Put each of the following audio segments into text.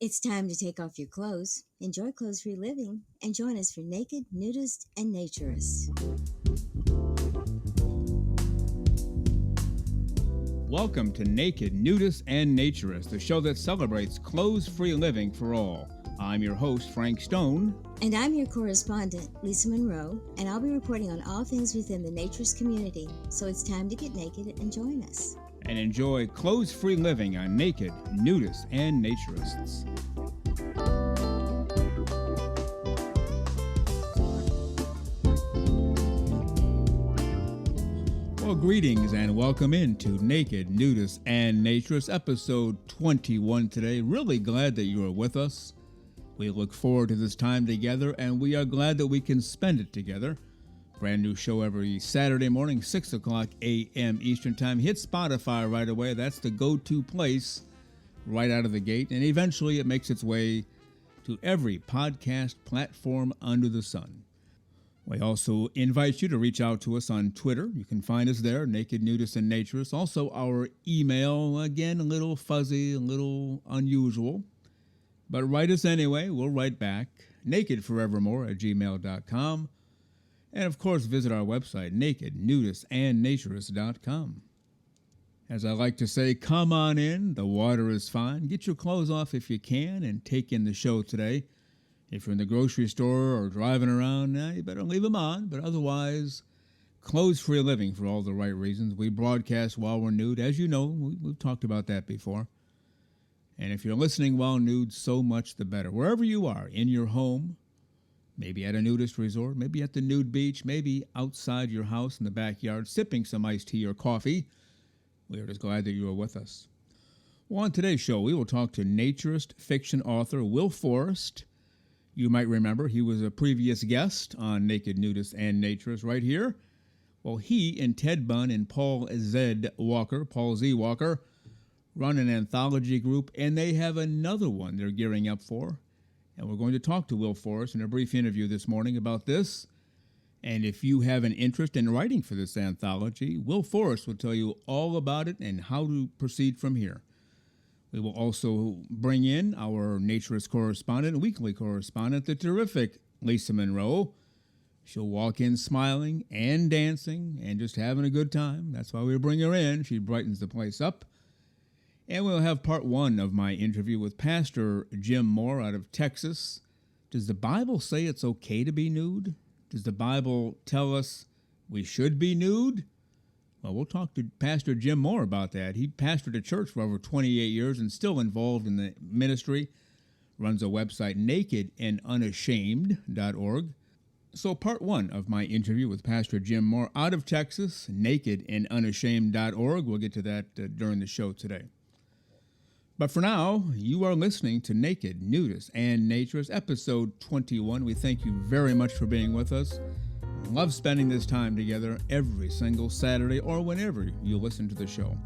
It's time to take off your clothes, enjoy clothes-free living, and join us for Naked, Nudist, and Naturist. Welcome to Naked, Nudist, and Naturist, the show that celebrates clothes-free living for all. I'm your host, Frank Stone. And I'm your correspondent, Lisa Monroe, and I'll be reporting on all things within the Naturist community. So it's time to get naked and join us. And enjoy clothes-free living on Naked, Nudists, and Naturists. Well, greetings and welcome into Naked, Nudists, and Naturists, episode 21 today. Really glad that you are with us. We look forward to this time together, and we are glad that we can spend it together. Brand new show every Saturday morning, 6 o'clock a.m. Eastern Time. Hit Spotify right away. That's the go-to place right out of the gate. And eventually it makes its way to every podcast platform under the sun. We also invite you to reach out to us on Twitter. You can find us there, Naked, Nudist, and Naturist. Also, our email, again, a little fuzzy, a little unusual. But write us anyway. We'll write back, nakedforevermore@gmail.com. And, of course, visit our website, nakednudistandnaturist.com. As I like to say, come on in. The water is fine. Get your clothes off if you can and take in the show today. If you're in the grocery store or driving around, you better leave them on. But otherwise, clothes-free living for all the right reasons. We broadcast while we're nude. As you know, we've talked about that before. And if you're listening while nude, so much the better. Wherever you are, in your home, maybe at a nudist resort, maybe at the nude beach, maybe outside your house in the backyard, sipping some iced tea or coffee, we are just glad that you are with us. Well, on today's show, we will talk to naturist fiction author Will Forrest. You might remember he was a previous guest on Naked, Nudist, and Naturist right here. Well, he and Ted Bunn and Paul Z. Walker, run an anthology group, and they have another one they're gearing up for. And we're going to talk to Will Forrest in a brief interview this morning about this. And if you have an interest in writing for this anthology, Will Forrest will tell you all about it and how to proceed from here. We will also bring in our Naturist correspondent, weekly correspondent, the terrific Lisa Monroe. She'll walk in smiling and dancing and just having a good time. That's why we bring her in. She brightens the place up. And we'll have part one of my interview with Pastor Jim Moore out of Texas. Does the Bible say it's okay to be nude? Does the Bible tell us we should be nude? Well, we'll talk to Pastor Jim Moore about that. He pastored a church for over 28 years and still involved in the ministry. Runs a website, nakedandunashamed.org. So part one of my interview with Pastor Jim Moore out of Texas, nakedandunashamed.org. We'll get to that during the show today. But for now, you are listening to Naked, Nudist, and Naturist, episode 21. We thank you very much for being with us. Love spending this time together every single Saturday or whenever you listen to the show.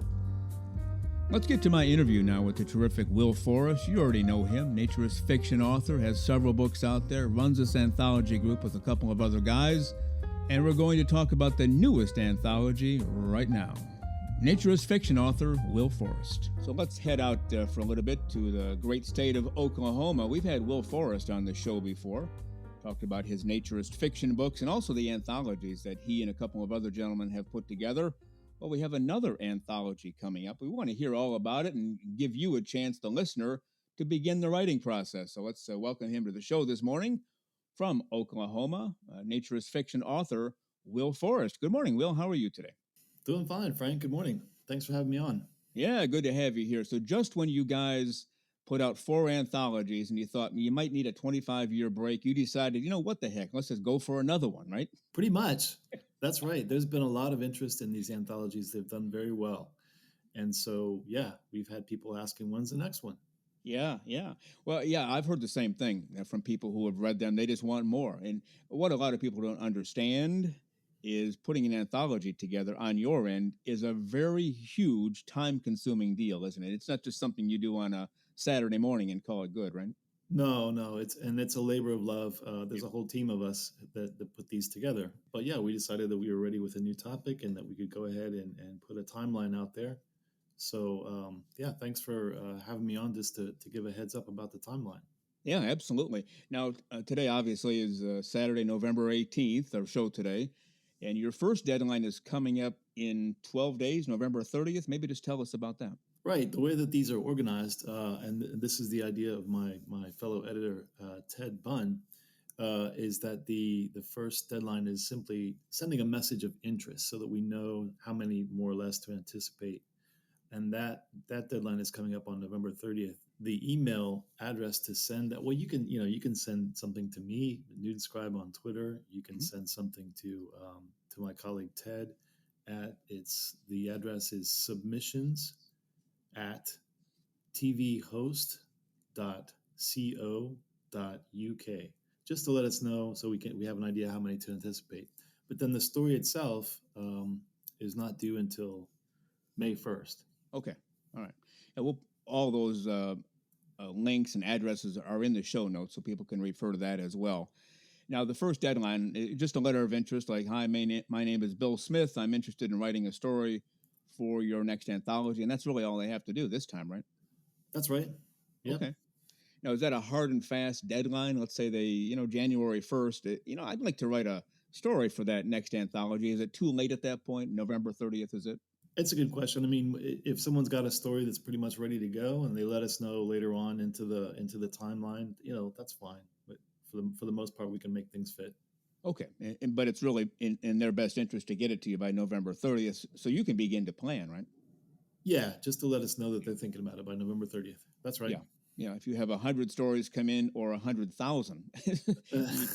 Let's get to my interview now with the terrific Will Forrest. You already know him, naturist fiction author, has several books out there, runs this anthology group with a couple of other guys, and we're going to talk about the newest anthology right now. Naturist fiction author Will Forrest. So let's head out for a little bit to the great state of Oklahoma. We've had Will Forrest on the show before. Talked about his naturist fiction books and also the anthologies that he and a couple of other gentlemen have put together. Well, we have another anthology coming up. We want to hear all about it and give you a chance, the listener, to begin the writing process. So let's welcome him to the show this morning from Oklahoma, naturist fiction author Will Forrest. Good morning, Will. How are you today? Doing fine, Frank. Good morning. Thanks for having me on. Yeah, good to have you here. So just when you guys put out 4 anthologies and you thought you might need a 25-year break, you decided, what the heck, let's just go for another one, right? Pretty much. That's right. There's been a lot of interest in these anthologies. They've done very well. And so, we've had people asking, when's the next one? Yeah. Well, I've heard the same thing from people who have read them. They just want more. And what a lot of people don't understand is putting an anthology together on your end is a very huge time-consuming deal, isn't it? It's not just something you do on a Saturday morning and call it good, right? No, it's a labor of love. There's a whole team of us that put these together. But we decided that we were ready with a new topic and that we could go ahead and put a timeline out there So yeah, thanks for having me on just to give a heads up about the timeline. Yeah, absolutely. Now, today obviously is Saturday, November 18th, our show today. And your first deadline is coming up in 12 days, November 30th. Maybe just tell us about that. Right, the way that these are organized, and this is the idea of my fellow editor Ted Bunn, is that the first deadline is simply sending a message of interest so that we know how many more or less to anticipate, and that deadline is coming up on November 30th. The email address to send that, well, you can send something to me, Nude Scribe on Twitter. You can Mhm. send something to my colleague Ted. At it's the address is submissions at tvhost.co.uk, just to let us know so we have an idea how many to anticipate. But then the story itself is not due until May 1st. Okay. All right. And we'll, all those links and addresses are in the show notes so people can refer to that as well. Now, the first deadline, just a letter of interest like, hi, my name is Bill Smith. I'm interested in writing a story for your next anthology. And that's really all they have to do this time, right? That's right. Yep. Okay. Now, is that a hard and fast deadline? Let's say January 1st, I'd like to write a story for that next anthology. Is it too late at that point? November 30th, is it? It's a good question. I mean, if someone's got a story that's pretty much ready to go and they let us know later on into the timeline, that's fine. But for the most part, we can make things fit. Okay. But it's really in their best interest to get it to you by November 30th so you can begin to plan, right? Yeah, just to let us know that they're thinking about it by November 30th. That's right. Yeah. Yeah. If you have 100 stories come in or 100,000,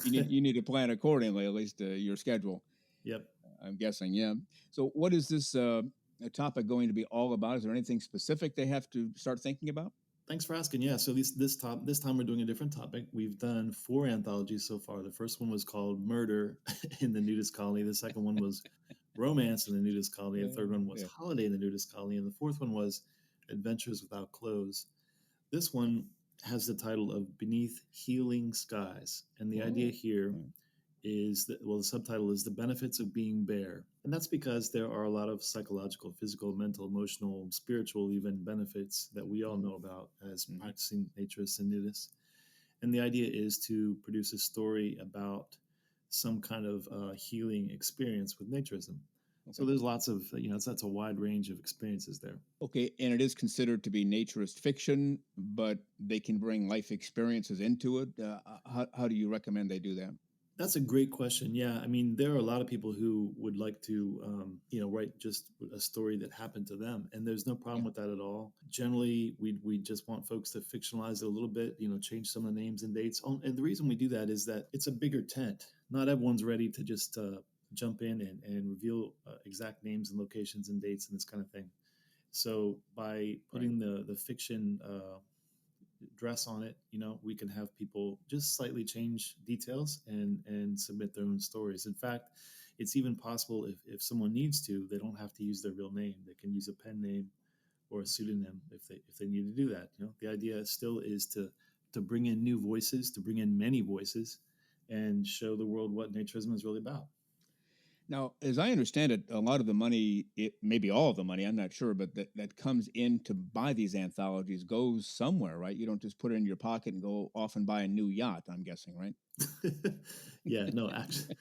you need to plan accordingly, at least your schedule. Yep. I'm guessing. Yeah. So, what is this topic going to be all about? Is there anything specific they have to start thinking about? Thanks for asking. Yeah, so this time we're doing a different topic. We've done 4 anthologies so far. The first one was called Murder in the Nudist Colony. The second one was Romance in the Nudist Colony. The third one was Yeah. Holiday in the Nudist Colony, and the fourth one was Adventures Without Clothes. This one has the title of Beneath Healing Skies, and the idea Oh, here yeah. is that, well, the subtitle is The Benefits of Being Bare. And that's because there are a lot of psychological, physical, mental, emotional, spiritual, even benefits that we all know about as Mhm. practicing naturists and nudists. And the idea is to produce a story about some kind of healing experience with naturism. So Okay. there's lots of, that's a wide range of experiences there. Okay. And it is considered to be naturist fiction, but they can bring life experiences into it. How do you recommend they do that? That's a great question. Yeah, I mean, there are a lot of people who would like to, write just a story that happened to them, and there's no problem Yeah. with that at all. Generally, we just want folks to fictionalize it a little bit, change some of the names and dates. And the reason we do that is that it's a bigger tent. Not everyone's ready to just jump in and reveal exact names and locations and dates and this kind of thing. So by Right. putting the fiction dress on it, we can have people just slightly change details and submit their own stories. In fact, it's even possible if someone needs to, they don't have to use their real name. They can use a pen name or a pseudonym if they need to do that. The idea still is to bring in new voices, to bring in many voices, and show the world what naturism is really about. Now, as I understand it, a lot of the money, maybe all of the money, I'm not sure, but that comes in to buy these anthologies goes somewhere, right? You don't just put it in your pocket and go off and buy a new yacht, I'm guessing, right? Yeah, no, actually,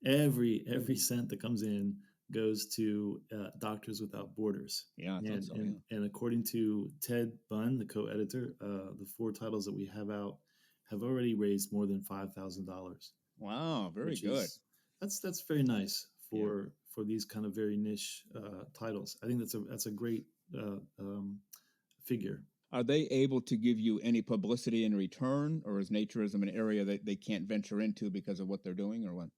every cent that comes in goes to Doctors Without Borders. Yeah, I thought And, so. and Yeah. and according to Ted Bunn, the co-editor, the 4 titles that we have out have already raised more than $5,000, Wow, very which good. is that's very nice Yeah. for these kind of very niche titles. I think that's a great figure. Are they able to give you any publicity in return, or is naturism an area that they can't venture into because of what they're doing, or what?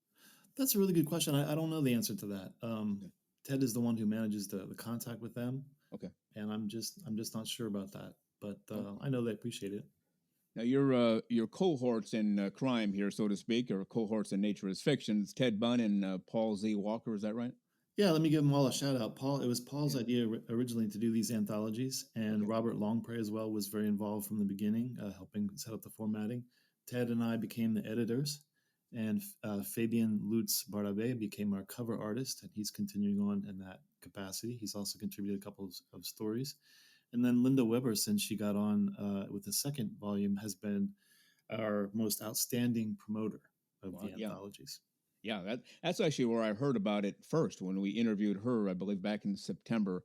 That's a really good question. I don't know the answer to that. Okay. Ted is the one who manages the contact with them, Okay. and I'm just not sure about that. But Okay. I know they appreciate it. Now, your cohorts in crime here, so to speak, or cohorts in naturist fiction. It's Ted Bunn and Paul Z. Walker. Is that right? Yeah, let me give them all a shout out. It was Yeah. Paul's idea originally to do these anthologies, and Okay. Robert Longpre as well was very involved from the beginning, helping set up the formatting. Ted and I became the editors, And Fabien Lutz Barabé became our cover artist, and he's continuing on in that capacity. He's also contributed a couple of stories. And then Linda Weber, since she got on with the second volume, has been our most outstanding promoter of Well, the yeah. anthologies. Yeah, that's actually where I heard about it first when we interviewed her, I believe back in September.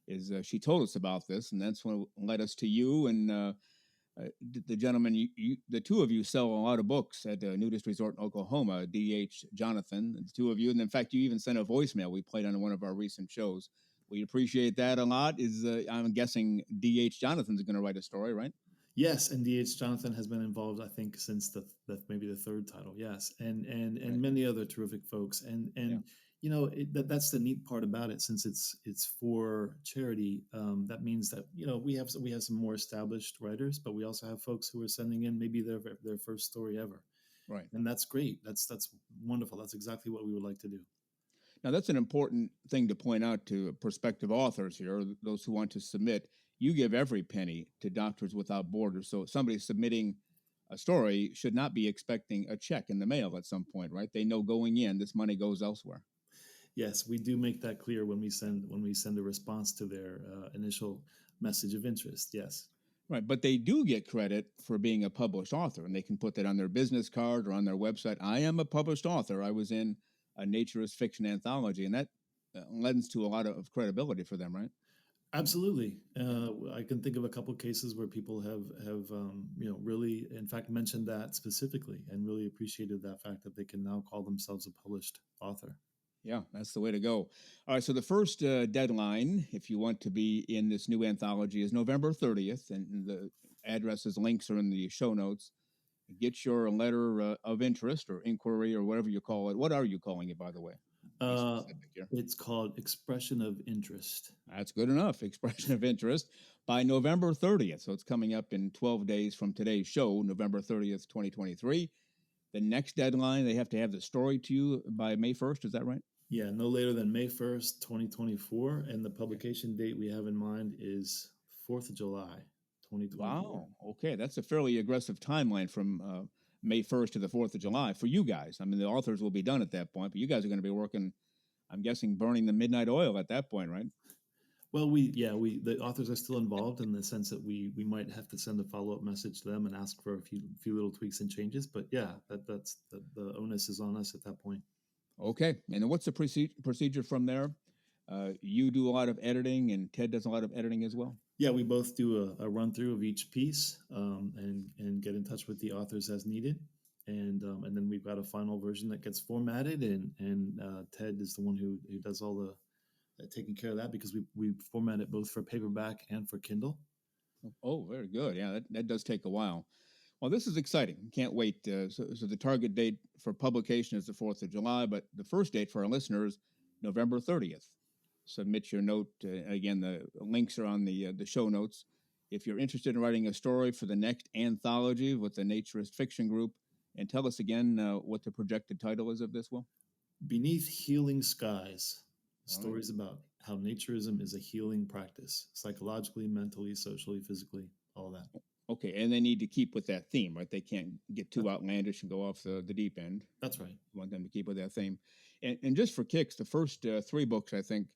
Is she told us about this, and that's when it led us to you and the gentleman. The two of you sell a lot of books at the Nudist Resort in Oklahoma. D.H. Jonathan, the two of you, and in fact, you even sent a voicemail we played on one of our recent shows. We appreciate that a lot. I'm guessing D.H. Jonathan's going to write a story, right? Yes, and D.H. Jonathan has been involved, I think, since the maybe the third title. Yes, and Right. many other terrific folks. And you know that's the neat part about it. Since it's for charity, that means that we have some more established writers, but we also have folks who are sending in maybe their first story ever, Right. and that's great. That's wonderful. That's exactly what we would like to do. Now, that's an important thing to point out to prospective authors here, those who want to submit. You give every penny to Doctors Without Borders. So, somebody submitting a story should not be expecting a check in the mail at some point, right? They know going in, this money goes elsewhere. Yes, we do make that clear when we send a response to their initial message of interest. Yes. Right. But they do get credit for being a published author, and they can put that on their business card or on their website. I am a published author. I was in a naturist fiction anthology, and that lends to a lot of credibility for them, right? Absolutely. Yeah. I can think of a couple cases where people have really, in fact, mentioned that specifically and really appreciated that fact that they can now call themselves a published author. Yeah, that's the way to go. All right, so the first deadline, if you want to be in this new anthology, is November 30th, and the addresses, links are in the show notes. Get your letter of interest or inquiry or whatever you call it. What are you calling it, by the way? Be Uh, specific here. it's called expression of interest. That's good enough. Expression of interest by November 30th. So it's coming up in 12 days from today's show, November 30th, 2023. The next deadline, they have to have the story to you by May 1st. Is that right? Yeah, no later than May 1st, 2024. And the Okay. publication date we have in mind is 4th of July, 2024. Wow. Okay. That's a fairly aggressive timeline from May 1st to the 4th of July for you guys. I mean, the authors will be done at that point, but you guys are going to be working, I'm guessing, burning the midnight oil at that point, right? Well, the authors are still involved in the sense that we might have to send a follow-up message to them and ask for a few little tweaks and changes. But yeah, that's the onus is on us at that point. Okay. And then what's the procedure from there? You do a lot of editing, and Ted does a lot of editing as well. Yeah, we both do a run through of each piece and get in touch with the authors as needed, and then we've got a final version that gets formatted, and Ted is the one who does all the taking care of that because we format it both for paperback and for Kindle. Oh, very good. Yeah, that does take a while. Well, this is exciting. Can't wait. So the target date for publication is the 4th of July, but the first date for our listeners, November 30th. Submit your note. Again, the links are on the show notes. If you're interested in writing a story for the next anthology with the Naturist Fiction Group, and tell us again what the projected title is of this, Will. Beneath Healing Skies, All right. stories about how naturism is a healing practice, psychologically, mentally, socially, physically, all that. Okay, and they need to keep with that theme, right? They can't get too outlandish and go off the deep end. That's right. You want them to keep with that theme. And just for kicks, the first three books, I think,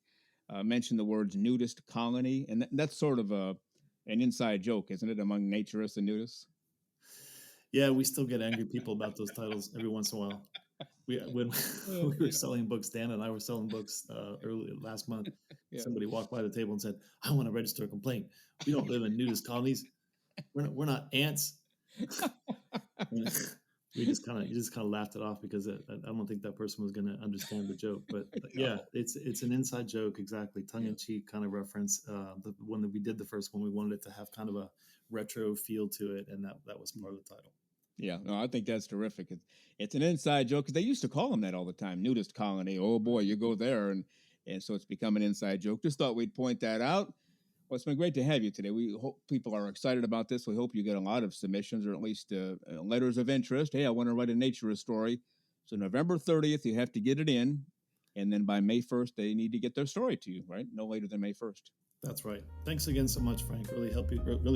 mention the words nudist colony, and that's sort of an inside joke, isn't it, among naturists and nudists? Yeah, we still get angry people about those titles every once in a while. When we were selling books, Dan and I were selling books early last month. Yeah. Somebody walked by the table and said, "I want to register a complaint. We don't live in nudist colonies. We're not ants." You just kind of laughed it off because I don't think that person was going to understand the joke. But yeah, it's an inside joke, exactly, tongue in cheek kind of reference. The one that we did the first one, we wanted it to have kind of a retro feel to it, and that was part of the title. Yeah, no, I think that's terrific. It's an inside joke because they used to call them that all the time, nudist colony. Oh boy, you go there, and so it's become an inside joke. Just thought we'd point that out. Well, it's been great to have you today. We hope people are excited about this. We hope you get a lot of submissions or at least letters of interest. Hey, I want to write a naturist story. So November 30th, you have to get it in. And then by May 1st, they need to get their story to you, right? No later than May 1st. That's right. Thanks again so much, Frank. Really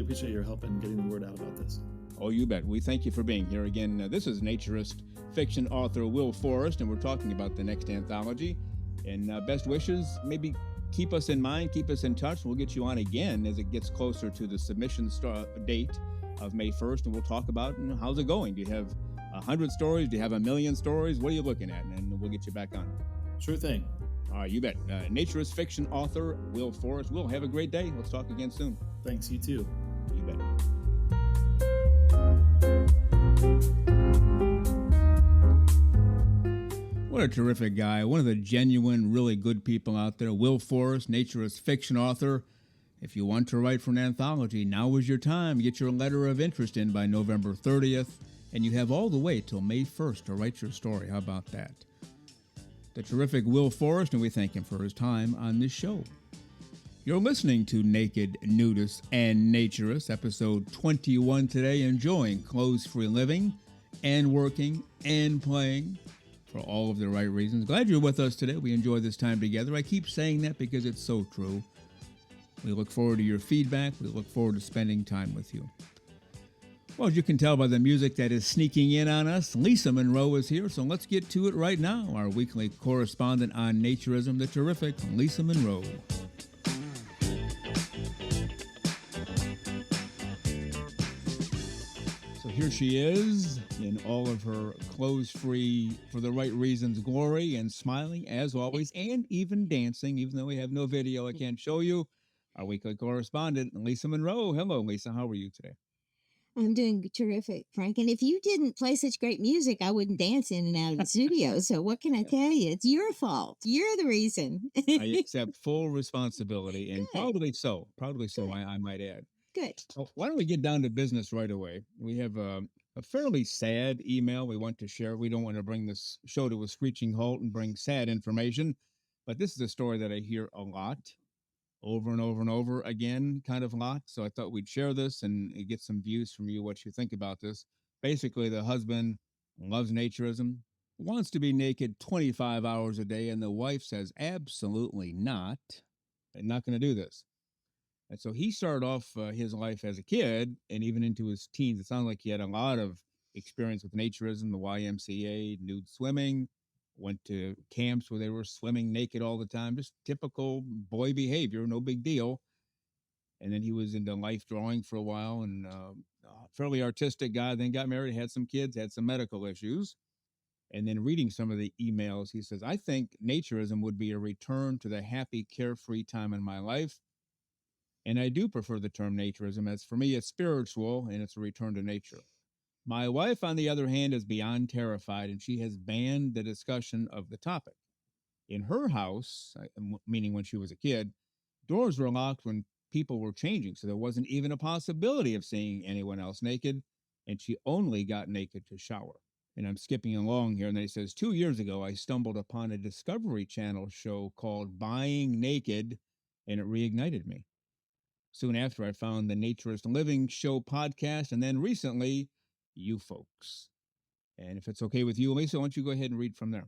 appreciate your help in getting the word out about this. Oh, you bet. We thank you for being here again. This is Naturist fiction author Will Forrest, and we're talking about the next anthology. And best wishes, maybe keep us in mind, keep us in touch. We'll get you on again as it gets closer to the submission date of May 1st, and we'll talk about how's it going. Do you have 100 stories? Do you have 1,000,000 stories? What are you looking at? And we'll get you back on. Sure thing. All right, you bet. Naturist fiction author Will Forrest. Will, have a great day. Let's talk again soon. Thanks, you too. You bet. What a terrific guy. One of the genuine, really good people out there. Will Forrest, naturist fiction author. If you want to write for an anthology, now is your time. Get your letter of interest in by November 30th, and you have all the way till May 1st to write your story. How about that? The terrific Will Forrest, and we thank him for his time on this show. You're listening to Naked, Nudists, and Naturists, episode 21 today, enjoying clothes-free living and working and playing for all of the right reasons. Glad you're with us today. We enjoy this time together. I keep saying that because it's so true. We look forward to your feedback. We look forward to spending time with you. Well, as you can tell by the music that is sneaking in on us, Lisa Monroe is here, so let's get to it right now. Our weekly correspondent on naturism, the terrific Lisa Monroe. So here she is in all of her clothes-free, for the right reasons, glory, and smiling as always, and even dancing, even though we have no video I can't show you. Our weekly correspondent, Lisa Monroe. Hello, Lisa. How are you today? I'm doing terrific, Frank. And if you didn't play such great music, I wouldn't dance in and out of the studio. So what can I tell you? It's your fault. You're the reason. I accept full responsibility, and Good. proudly so. Proudly so, Good. I might add. Good. Well, why don't we get down to business right away? We have a fairly sad email we want to share. We don't want to bring this show to a screeching halt and bring sad information, but this is a story that I hear a lot, over and over and over again, kind of a lot. So I thought we'd share this and get some views from you, what you think about this. Basically, the husband loves naturism, wants to be naked 25 hours a day, and the wife says, absolutely not. I'm not going to do this. And so he started off his life as a kid and even into his teens. It sounded like he had a lot of experience with naturism, the YMCA, nude swimming, went to camps where they were swimming naked all the time, just typical boy behavior, no big deal. And then he was into life drawing for a while and fairly artistic guy, then got married, had some kids, had some medical issues. And then reading some of the emails, he says, I think naturism would be a return to the happy, carefree time in my life. And I do prefer the term naturism, as for me, it's spiritual and it's a return to nature. My wife, on the other hand, is beyond terrified, and she has banned the discussion of the topic. In her house, meaning when she was a kid, doors were locked when people were changing, so there wasn't even a possibility of seeing anyone else naked, and she only got naked to shower. And I'm skipping along here, and then he says, 2 years ago, I stumbled upon a Discovery Channel show called Buying Naked, and it reignited me. Soon after, I found the Naturist Living Show podcast, and then recently, you folks. And if it's okay with you, Lisa, why don't you go ahead and read from there?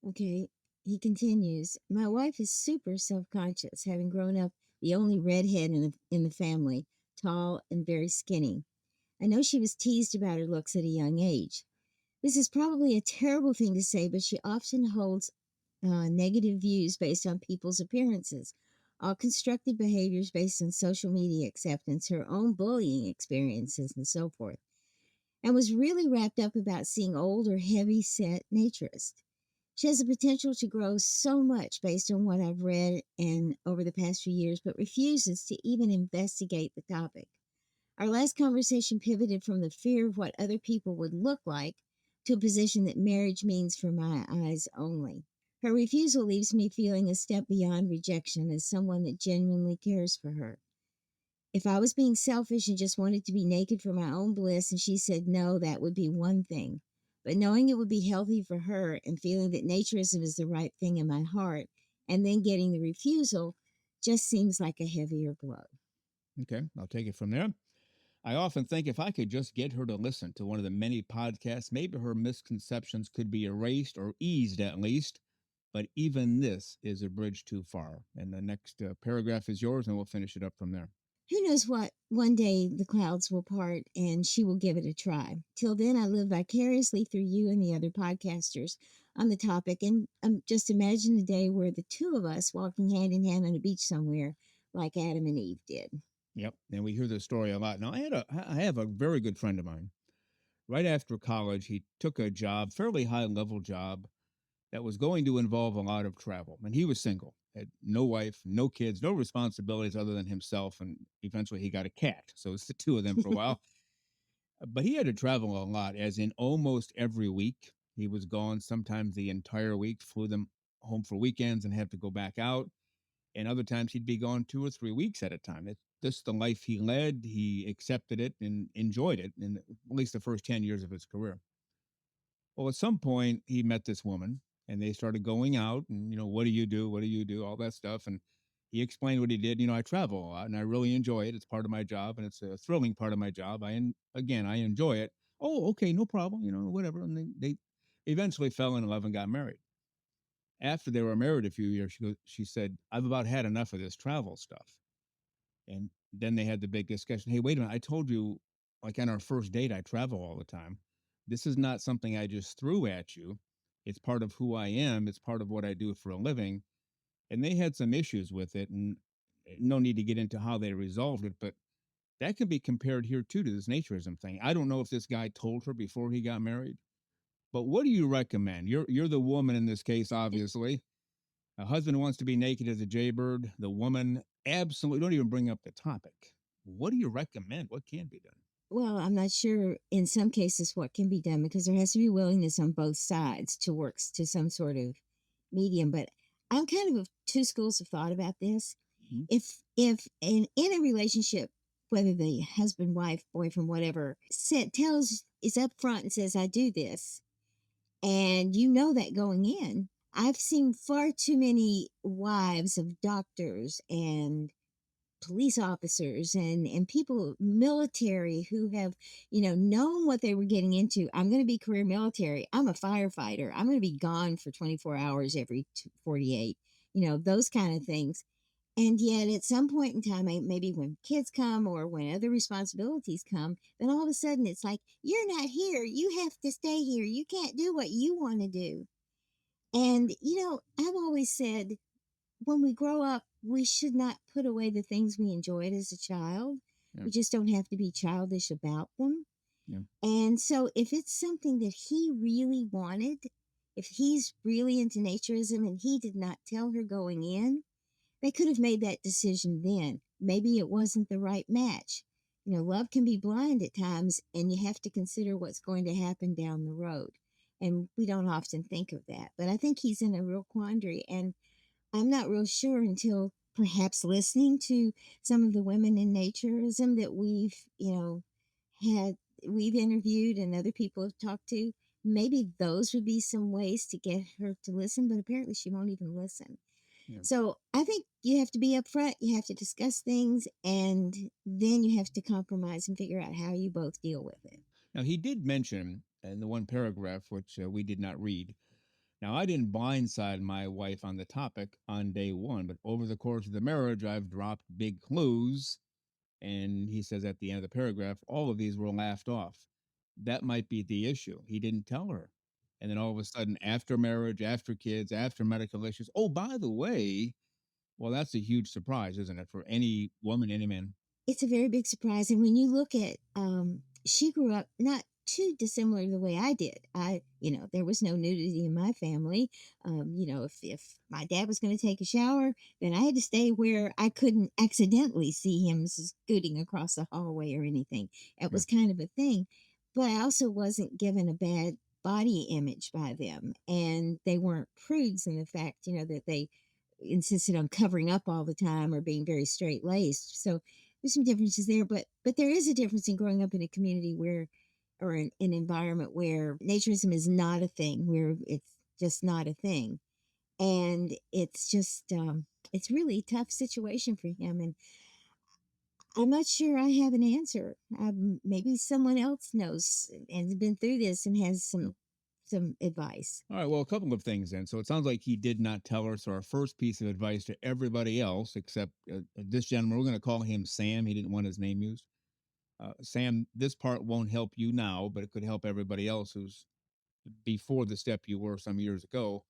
Okay. He continues, my wife is super self-conscious, having grown up the only redhead in the family, tall and very skinny. I know she was teased about her looks at a young age. This is probably a terrible thing to say, but she often holds negative views based on people's appearances, all constructed behaviors based on social media acceptance, her own bullying experiences, and so forth, and was really wrapped up about seeing old or heavy-set naturists. She has the potential to grow so much based on what I've read and over the past few years, but refuses to even investigate the topic. Our last conversation pivoted from the fear of what other people would look like to a position that marriage means for my eyes only. Her refusal leaves me feeling a step beyond rejection as someone that genuinely cares for her. If I was being selfish and just wanted to be naked for my own bliss and she said no, that would be one thing. But knowing it would be healthy for her and feeling that naturism is the right thing in my heart and then getting the refusal just seems like a heavier blow. Okay, I'll take it from there. I often think if I could just get her to listen to one of the many podcasts, maybe her misconceptions could be erased or eased at least. But even this is a bridge too far. And the next paragraph is yours, and we'll finish it up from there. Who knows what one day the clouds will part and she will give it a try. Till then, I live vicariously through you and the other podcasters on the topic. And just imagine a day where the two of us walking hand in hand on a beach somewhere like Adam and Eve did. Yep. And we hear this story a lot. Now, I have a very good friend of mine. Right after college, he took a job, fairly high level job, that was going to involve a lot of travel. And he was single, had no wife, no kids, no responsibilities other than himself. And eventually he got a cat. So it's the two of them for a while. But he had to travel a lot, as in almost every week. He was gone sometimes the entire week, flew them home for weekends and have to go back out. And other times he'd be gone 2 or 3 weeks at a time. It's just the life he led. He accepted it and enjoyed it in at least the first 10 years of his career. Well, at some point, he met this woman and they started going out and, what do you do? What do you do? All that stuff. And he explained what he did. I travel a lot and I really enjoy it. It's part of my job and it's a thrilling part of my job. Again, I enjoy it. Oh, okay, no problem. Whatever. And they eventually fell in love and got married. After they were married a few years, she said, I've about had enough of this travel stuff. And then they had the big discussion. Hey, wait a minute. I told you, like on our first date, I travel all the time. This is not something I just threw at you. It's part of who I am. It's part of what I do for a living. And they had some issues with it, and no need to get into how they resolved it, but that can be compared here too to this naturism thing. I don't know if this guy told her before he got married, but what do you recommend? You're the woman in this case, obviously. A husband wants to be naked as a jaybird. The woman absolutely don't even bring up the topic. What do you recommend? What can be done? Well, I'm not sure in some cases what can be done because there has to be willingness on both sides to work to some sort of medium. But I'm kind of two schools of thought about this. Mhm. If in a relationship, whether the husband, wife, boyfriend, whatever, tells is up front and says, I do this, and you know that going in. I've seen far too many wives of doctors and police officers and people military who have known what they were getting into. I'm going to be career military, I'm a firefighter, I'm going to be gone for 24 hours every 48, those kind of things. And yet at some point in time, maybe when kids come or when other responsibilities come, then all of a sudden it's like, you're not here, you have to stay here, you can't do what you want to do. And I've always said, when we grow up, we should not put away the things we enjoyed as a child. Yeah, We just don't have to be childish about them. yeah, And so, if it's something that he really wanted, if he's really into naturism and he did not tell her going in, they could have made that decision then. Maybe it wasn't the right match. Love can be blind at times, and you have to consider what's going to happen down the road. And we don't often think of that. But I think he's in a real quandary. And I'm not real sure until perhaps listening to some of the women in naturism that had we've interviewed and other people have talked to. Maybe those would be some ways to get her to listen, but apparently she won't even listen. yeah. So I think you have to be upfront, you have to discuss things, and then you have to compromise and figure out how you both deal with it. Now, he did mention in the one paragraph, which we did not read. Now, I didn't blindside my wife on the topic on day one, but over the course of the marriage, I've dropped big clues. And he says at the end of the paragraph, all of these were laughed off. That might be the issue. He didn't tell her. And then all of a sudden, after marriage, after kids, after medical issues, oh, by the way, well, that's a huge surprise, isn't it, for any woman, any man? It's a very big surprise. And when you look at, she grew up not too dissimilar to the way I did. There was no nudity in my family. If my dad was going to take a shower, then I had to stay where I couldn't accidentally see him scooting across the hallway or anything. It Yeah, was kind of a thing. But I also wasn't given a bad body image by them. And they weren't prudes in the fact, that they insisted on covering up all the time or being very straight laced. So there's some differences there, but there is a difference in growing up in a community where, or in an environment where naturism is not a thing, where it's just not a thing, and it's really a tough situation for him. And I'm not sure I have an answer. Maybe someone else knows and has been through this and has yeah. some advice. All right. Well, a couple of things then. So it sounds like he did not tell her. So our first piece of advice to everybody else, except this gentleman, we're going to call him Sam. He didn't want his name used. Sam, this part won't help you now, but it could help everybody else who's before the step you were some years ago.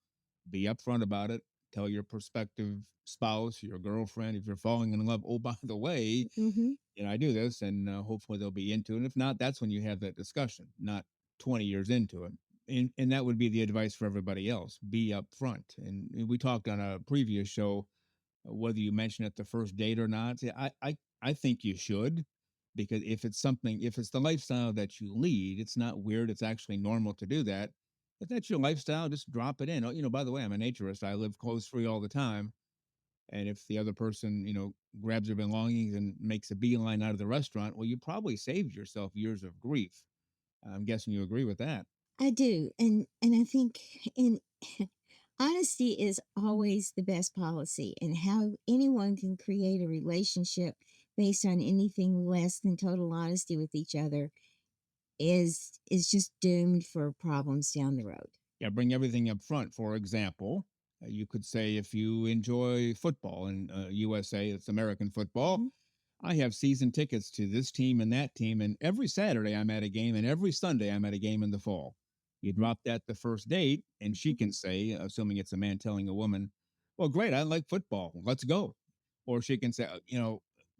Be upfront about it. Tell your prospective spouse, your girlfriend, if you're falling in love. Oh, by the way, Hmm. I do this, and hopefully they'll be into it. And if not, that's when you have that discussion, not 20 years into it. And that would be the advice for everybody else. Be upfront. And we talked on a previous show whether you mention it the first date or not. See, I think you should, because if it's the lifestyle that you lead, it's not weird. It's actually normal to do that. If that's your lifestyle, just drop it in. Oh, by the way, I'm a naturist. I live clothes free all the time. And if the other person, grabs their belongings and makes a beeline out of the restaurant, well, you probably saved yourself years of grief. I'm guessing you agree with that. I do, and I think in honesty is always the best policy, and how anyone can create a relationship based on anything less than total honesty with each other is just doomed for problems down the road. Yeah, bring everything up front. For example, you could say if you enjoy football in USA, it's American football. Mhm. I have season tickets to this team and that team, and every Saturday I'm at a game, and every Sunday I'm at a game in the fall. You Mhm. drop that the first date, and she Mhm. can say, assuming it's a man telling a woman, "Well, great, I like football. Let's go." Or she can say,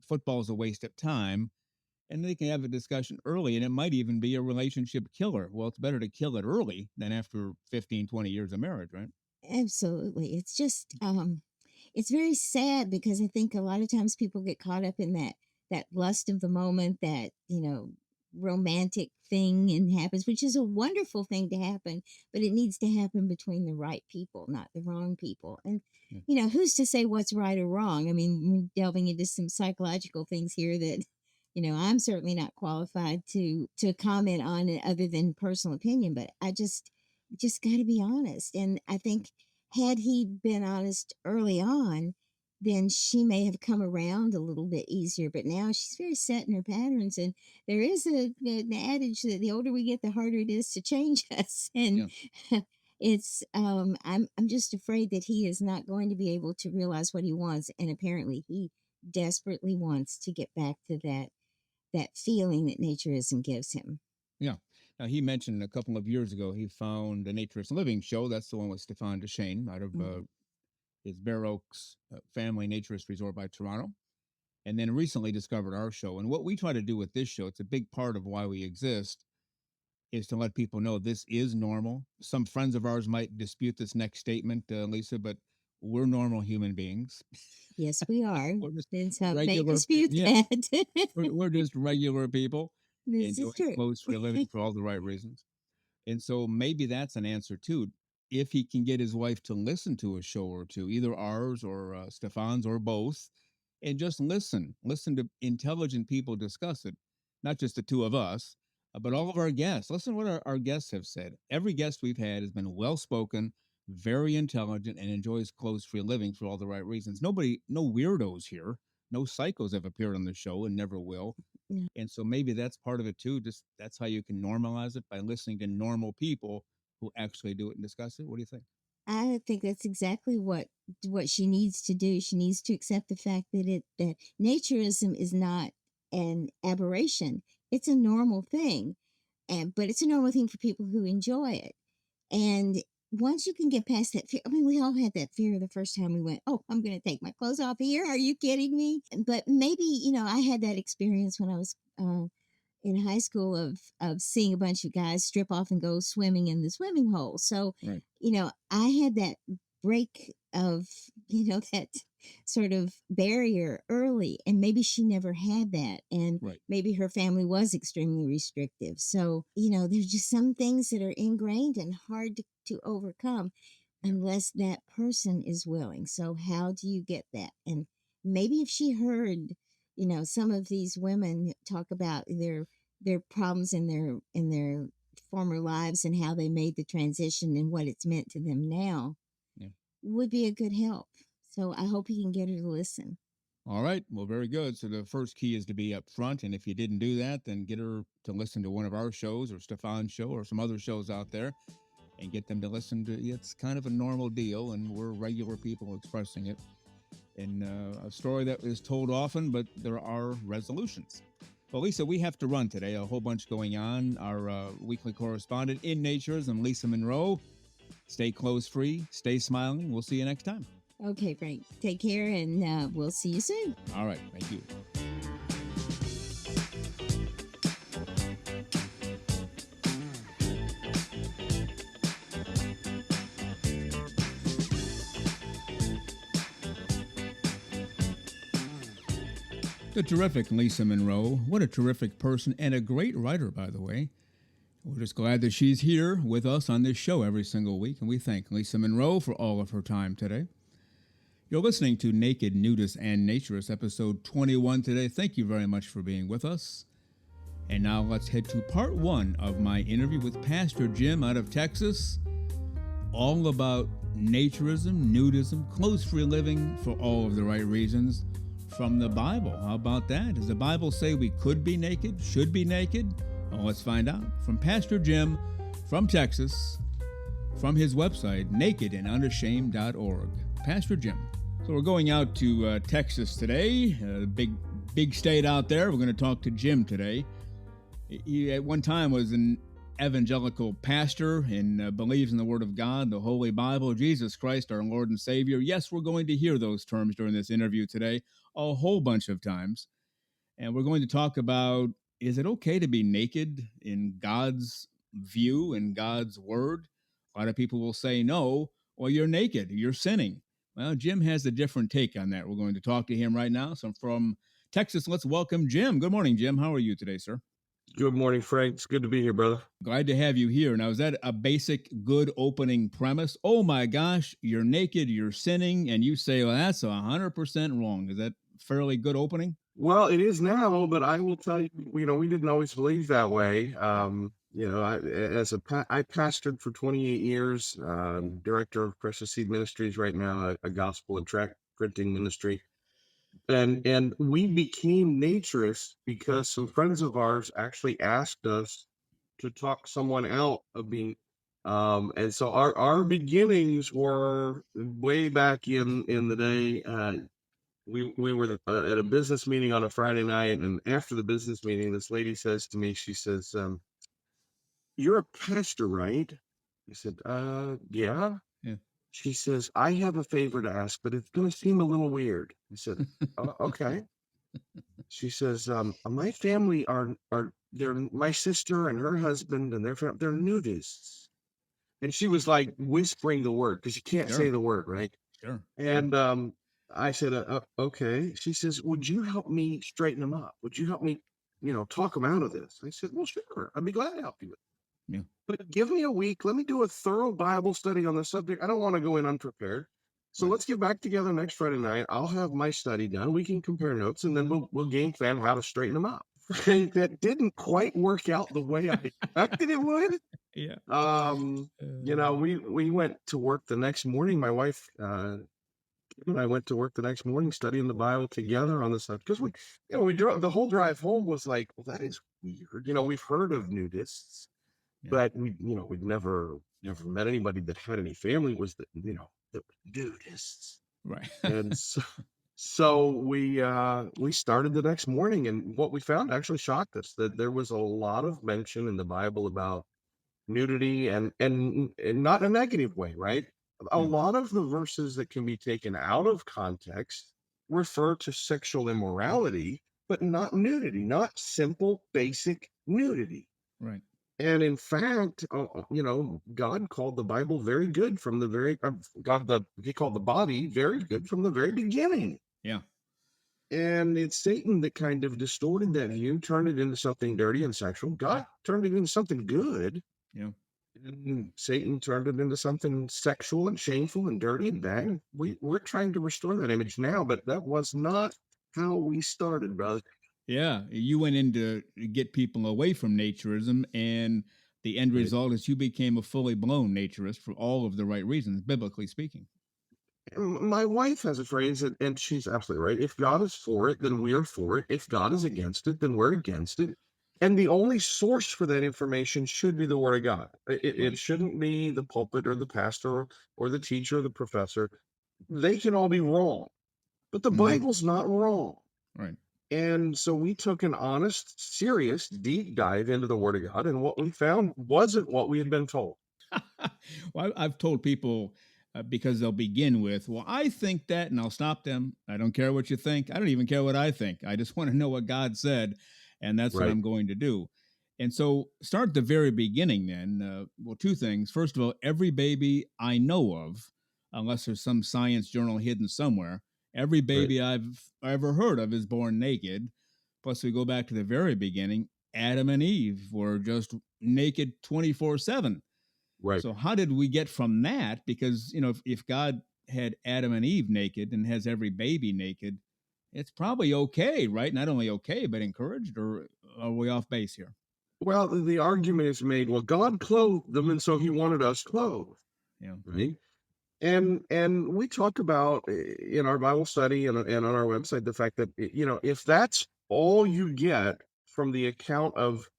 "Football is a waste of time." And they can have a discussion early, and it might even be a relationship killer. Well, it's better to kill it early than after 15, 20 years of marriage, right? Absolutely. It's just it's very sad because I think a lot of times people get caught up in that lust of the moment, that, romantic thing and happens, which is a wonderful thing to happen, but it needs to happen between the right people, not the wrong people. And Yeah. who's to say what's right or wrong? I mean, we're delving into some psychological things here that I'm certainly not qualified to comment on it other than personal opinion, but I just got to be honest. And I think had he been honest early on, then she may have come around a little bit easier. But now she's very set in her patterns, and there is an adage that the older we get, the harder it is to change us. And Yeah. it's I'm just afraid that he is not going to be able to realize what he wants, and apparently he desperately wants to get back to that feeling that naturism gives him. Yeah. Now, he mentioned a couple of years ago he found the Naturist Living show. That's the one with Stefan Deshane out of Mhm. his Bear Oaks Family Naturist Resort by Toronto. And then recently discovered our show. And what we try to do with this show, it's a big part of why we exist, is to let people know this is normal. Some friends of ours might dispute this next statement, Lisa, but we're normal human beings. Yes, we are. We're just Then some may regular, dispute yeah, that. we're just regular people This is enjoying true. clothes for a living for all the right reasons. And so maybe that's an answer too. If he can get his wife to listen to a show or two, either ours or Stefan's or both, and just listen to intelligent people discuss it, not just the two of us, but all of our guests. Listen to what our guests have said. Every guest we've had has been well spoken, very intelligent, and enjoys clothes free living for all the right reasons. Nobody, no weirdos here. No psychos have appeared on the show and never will. Yeah. And so maybe that's part of it too. Just that's how you can normalize it by listening to normal people who actually do it and discuss it. What do you think? I think that's exactly what she needs to do. She needs to accept the fact that naturism is not an aberration. It's a normal thing, and but it's a normal thing for people who enjoy it. And once you can get past that fear, I mean, we all had that fear the first time we went, "Oh, I'm going to take my clothes off here. Are you kidding me?" But maybe, I had that experience when I was in high school of seeing a bunch of guys strip off and go swimming in the swimming hole. So, Right, I had that break of, that sort of barrier early, and maybe she never had that. And right. maybe her family was extremely restrictive. So, there's just some things that are ingrained and hard to overcome Yeah, unless that person is willing. So, how do you get that? And maybe if she heard, some of these women talk about their problems in their former lives and how they made the transition and what it's meant to them now, yeah. would be a good help. So I hope you can get her to listen. All right. Well, very good. So the first key is to be upfront. And if you didn't do that, then get her to listen to one of our shows or Stefan's show or some other shows out there. and get them to listen to it's kind of a normal deal, and we're regular people expressing it in a story that is told often, but there are resolutions. Well, Lisa, we have to run today. A whole bunch going on. Our weekly correspondent in Naturism, Lisa Monroe. Stay clothes free, stay smiling. We'll see you next time. Okay, Frank. Take care, and we'll see you soon. All right. Thank you. The terrific Lisa Monroe. What a terrific person and a great writer, by the way. We're just glad that she's here with us on this show every single week, and we thank Lisa Monroe for all of her time today. You're listening to Naked, Nudists, and Naturists, episode 21 today. Thank you very much for being with us. And now let's head to part one of my interview with Pastor Jim out of Texas, all about naturism, nudism, clothes-free living for all of the right reasons from the Bible. How about that? Does the Bible say we could be naked, should be naked? Well, let's find out. From Pastor Jim from Texas, from his website, nakedandunashamed.org. Pastor Jim. So we're going out to Texas today, big state out there. We're going to talk to Jim today. He at one time was an evangelical pastor and believes in the Word of God, the Holy Bible, Jesus Christ, our Lord and Savior. Yes, we're going to hear those terms during this interview today a whole bunch of times. And we're going to talk about, is it okay to be naked in God's view and God's Word? A lot of people will say no. Well, you're naked, you're sinning. Well, Jim has a different take on that. We're going to talk to him right now. So from Texas, let's welcome Jim. Good morning, Jim. How are you today, sir? Good morning, Frank. It's good to be here, brother. Glad to have you here. Now, is that a basic good opening premise? Oh my gosh, you're naked, you're sinning, and you say, well, that's 100% wrong. Is that fairly good opening? Well, it is now, but I will tell you, we didn't always believe that way. I pastored for 28 years, director of Precious Seed Ministries right now, a gospel and tract printing ministry. And we became naturists because some friends of ours actually asked us to talk someone out of being. And so our beginnings were way back in the day. We were at a business meeting on a Friday night, and after the business meeting, this lady says to me, she says, "You're a pastor, right?" I said, "Yeah." Yeah. She says, "I have a favor to ask, but it's going to seem a little weird." I said, "Okay." She says, "My family they're my sister and her husband and they're nudists." And she was like whispering the word because you can't say Sure. the word, right? Sure. And I said, "Okay." She says, "Would you help me straighten them up? Would you help me, talk them out of this?" I said, "Well, sure. I'd be glad to help you with it. Yeah. But give me a week. Let me do a thorough Bible study on the subject. I don't want to go in unprepared. So Right. let's get back together next Friday night. I'll have my study done. We can compare notes, and then we'll game plan how to straighten them up." That didn't quite work out the way I expected it would. Yeah. We went to work the next morning. My wife and I went to work the next morning studying the Bible together on the subject because we drove the whole drive home was like, well, that is weird. We've heard of nudists, Yeah. but we'd never met anybody that had any family was that the nudists. Right. And so we started the next morning, and what we found actually shocked us that there was a lot of mention in the Bible about nudity and not in a negative way, right? A Yeah. lot of the verses that can be taken out of context refer to sexual immorality, but not nudity, not simple, basic nudity. Right. And in fact, God called the Bible very good from the very he called the body very good from the very beginning. Yeah. And it's Satan that kind of distorted that view, turned it into something dirty and sexual. God turned it into something good. Yeah. And Satan turned it into something sexual and shameful and dirty and bad. We're trying to restore that image now, but that was not how we started, brother. Yeah. You went in to get people away from naturism, and the end Right. result is you became a fully blown naturist for all of the right reasons, biblically speaking. My wife has a phrase, and she's absolutely right. If God is for it, then we are for it. If God is against it, then we're against it. And the only source for that information should be the Word of God. It Right. shouldn't be the pulpit or the pastor or the teacher or the professor. They can all be wrong, but the Hmm. Bible's not wrong. Right. And so we took an honest, serious, deep dive into the Word of God, and what we found wasn't what we had been told. Well, I've told people because they'll begin with, well, I think that, and I'll stop them. I don't care what you think. I don't even care what I think. I just want to know what God said, and that's what Right, I'm going to do. And so, start at the very beginning then. Well, two things. First of all, every baby I know of, unless there's some science journal hidden somewhere, every right, baby I've ever heard of is born naked. Plus, we go back to the very beginning. Adam and Eve were just naked 24/7. right. So how did we get from that? Because if God had Adam and Eve naked and has every baby naked, it's probably okay, right? Not only okay, but encouraged. Or are we off base here? Well, the argument is made, well, God clothed them, and so he wanted us clothed, Yeah. right? And we talk about in our Bible study and on our website the fact that if that's all you get from the account of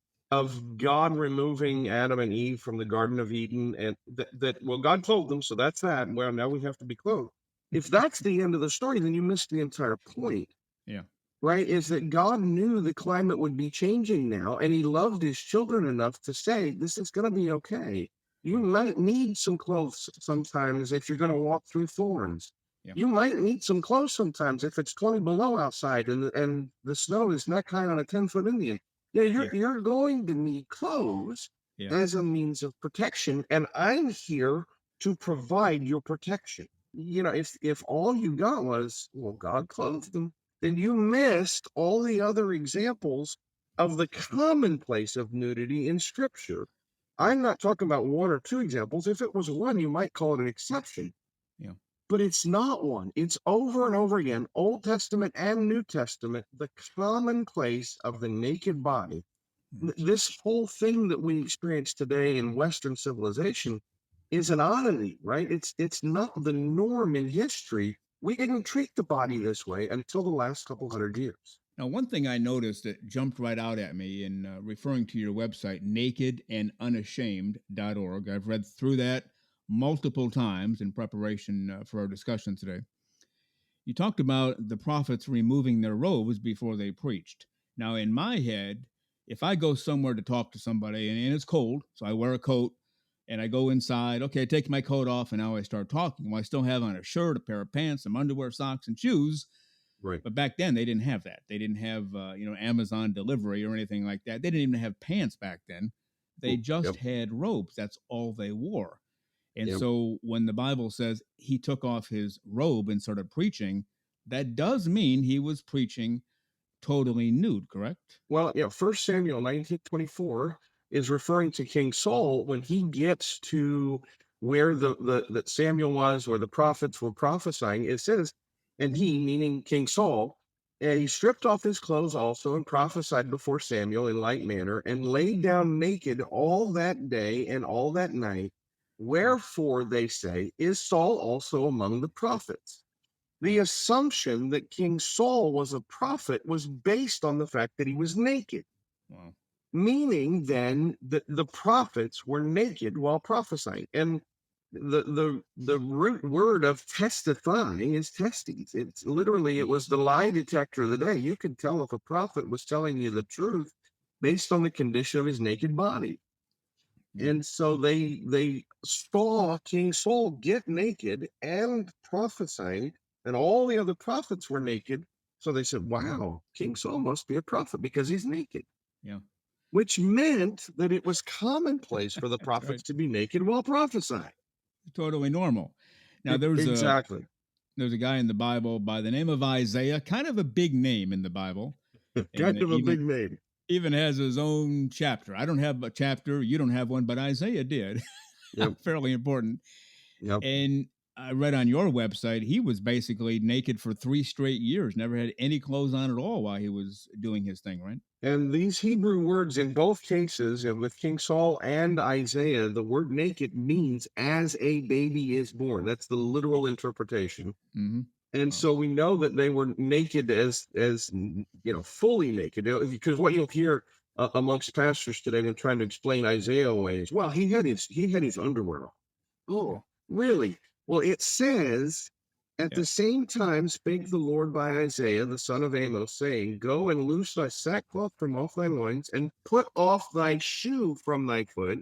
God removing Adam and Eve from the Garden of Eden, and that well, God clothed them, so that's that. Well, now we have to be clothed. If that's the end of the story, then you missed the entire point, Yeah. right? Is that God knew the climate would be changing now, and he loved his children enough to say, this is going to be okay. You Yeah. might need some clothes sometimes if you're going to walk through thorns. Yeah. You might need some clothes sometimes if it's 20 below outside and the snow is neck high on a 10-foot Indian. Yeah, Yeah. you're going to need clothes Yeah. as a means of protection, and I'm here to provide your protection. If all you got was, well, God clothed them, then you missed all the other examples of the commonplace of nudity in Scripture. Yeah. I'm not talking about one or two examples. If it was one, you might call it an exception, Yeah. but it's not one. It's over and over again, Old Testament and New Testament, the commonplace of the naked body. Mhm. This whole thing that we experience today in Western civilization is an oddity, right? It's not the norm in history. We didn't treat the body this way until the last couple hundred years. Now, one thing I noticed that jumped right out at me in referring to your website, nakedandunashamed.org. I've read through that multiple times in preparation for our discussion today. You talked about the prophets removing their robes before they preached. Now, in my head, if I go somewhere to talk to somebody and it's cold, so I wear a coat and I go inside, okay, I take my coat off and now I start talking. Well, I still have on a shirt, a pair of pants, some underwear, socks, and shoes. Right. But back then, they didn't have that. They didn't have, Amazon delivery or anything like that. They didn't even have pants back then. They just Yep. had robes. That's all they wore. And Yep. so when the Bible says he took off his robe and started preaching, that does mean he was preaching totally nude, correct? Well, 1 Samuel 19:24 is referring to King Saul when he gets to where the that Samuel was, where the prophets were prophesying. It says, and he, meaning King Saul, and he stripped off his clothes also and prophesied before Samuel in like manner, and laid down naked all that day and all that night. Mm. Wherefore, they say, is Saul also among the prophets? The Wow. assumption that King Saul was a prophet was based on the fact that he was naked, Wow. meaning then that the prophets were naked while prophesying. And the root word of testifying is testes. It's literally, it was the lie detector of the day. You could tell if a prophet was telling you the truth based on the condition of his naked body. Yeah. And so they saw King Saul get naked and prophesying, and all the other prophets were naked. So they said, wow, King Saul must be a prophet because he's naked, Yeah. which meant that it was commonplace for the That's right. prophets to be naked while prophesying. Totally normal. Now Exactly. there's a guy in the Bible by the name of Isaiah, kind of a big name in the Bible, and Kind of a big name. even has his own chapter. I don't have a chapter, you don't have one, but Isaiah did. Yep. Fairly important. Yep. And I read on your website, he was basically naked for 3 straight years, never had any clothes on at all while he was doing his thing, right? And these Hebrew words in both cases, and with King Saul and Isaiah, the word naked means as a baby is born. That's the literal interpretation. Mm-hmm. And Wow. so we know that they were naked as fully naked. Because what you'll hear amongst pastors today and trying to explain Isaiah away. Well, he had his underwear on. Oh, really? Well, it says, at the same time spake the Lord by Isaiah, the son of Amos, saying, Go and loose thy sackcloth from off thy loins, and put off thy shoe from thy foot.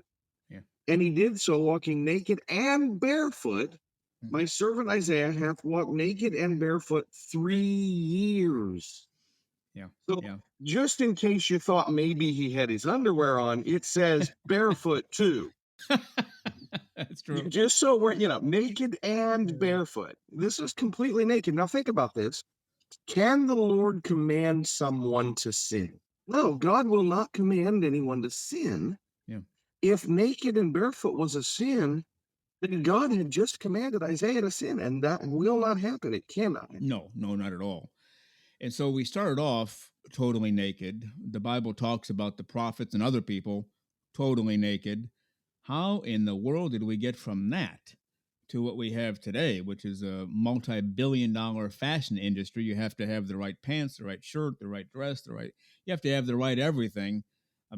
Yeah. And he did so, walking naked and barefoot. My servant Isaiah hath walked naked and barefoot 3 years. Yeah. So Yeah. just in case you thought maybe he had his underwear on, it says barefoot too. That's true. Just so we're, naked and barefoot. This is completely naked. Now think about this. Can the Lord command someone to sin? No, God will not command anyone to sin. Yeah. If naked and barefoot was a sin, then God had just commanded Isaiah to sin, and that will not happen. It cannot. No, not at all. And so we started off totally naked. The Bible talks about the prophets and other people totally naked. How in the world did we get from that to what we have today, which is a multi-billion-dollar fashion industry? You have to have the right pants, the right shirt, the right dress, you have to have the right everything,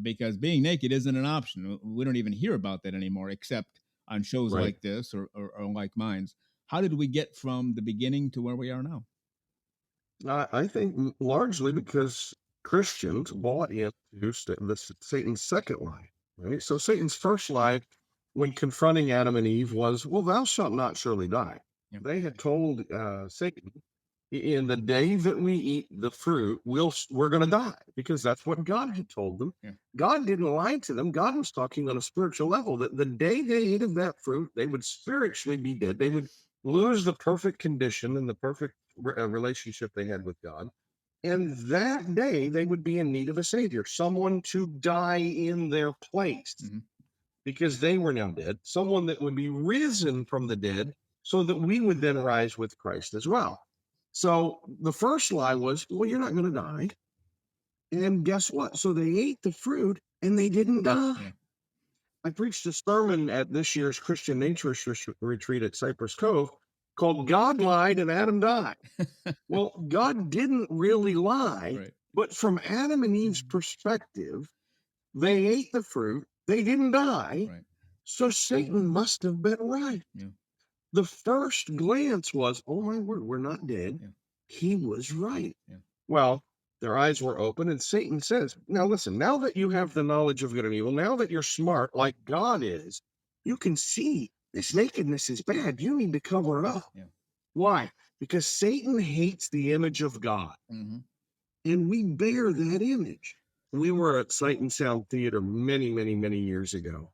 because being naked isn't an option. We don't even hear about that anymore, except on shows Right. like this or like mine's. How did we get from the beginning to where we are now? I think largely because Christians bought into Satan's second lie, right? So Satan's first lie, when confronting Adam and Eve, was, well, thou shalt not surely die. Yeah. They had told Satan, in the day that we eat the fruit, we're going to die, because that's what God had told them. Yeah. God didn't lie to them. God was talking on a spiritual level, that the day they ate of that fruit, they would spiritually be dead. They would lose the perfect condition and the perfect relationship they had with God. And that day they would be in need of a savior, someone to die in their place, because they were now dead, someone that would be risen from the dead so that we would then rise with Christ as well. So the first lie was, well, you're not going to die. And guess what? So they ate the fruit and they didn't die. Yeah. I preached a sermon at this year's Christian Naturist retreat at Cypress Cove called God Lied and Adam Died. Well, God didn't really lie, Right. but from Adam and Eve's perspective, they ate the fruit, they didn't die, Right. so Satan must have been right. Yeah. The first glance was, oh my word, we're not dead. Yeah. He was right. Yeah. Well, their eyes were open, and Satan says, now listen, now that you have the knowledge of good and evil, now that you're smart like God is, you can see this nakedness is bad. You need to cover it up. Yeah. Why? Because Satan hates the image of God, and we bear that image. We were at Sight and Sound Theater many, many, many years ago,